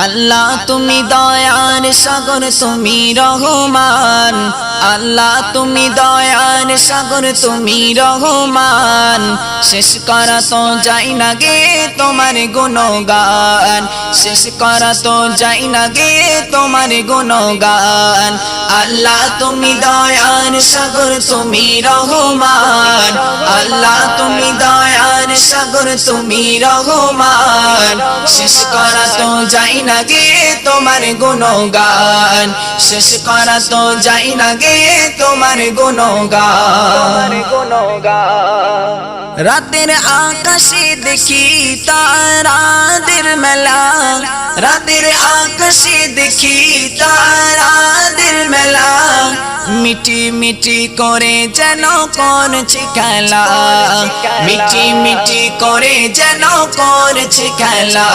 আল্লাহ তুমি দয়ার সাগর তুমি রহমান, আল্লাহ তুমি দয়ার সাগর তুমি রহমান। শেষ করা তো যায় না গে তোমার গুণগান, শেষ করা তো যায় না গে তোমার গুণগান। আল্লাহ তুমি দয়ার সাগর তুমি রহমান, আল্লাহ তুমি দয়ার সাগর তুমি রহমান। শেষ করা তো যায় না গে তোমার গুণগান, শেষ করা তো যায় না গে তোমার গুণগান। রাতের আকাশে দেখি তারাদের মেলা, রাতের আকাশে দেখি তারাদের মেলা। মিটি মিটি করে যেন করছে খেলা, মিটি মিটি করে যেন করছে খেলা।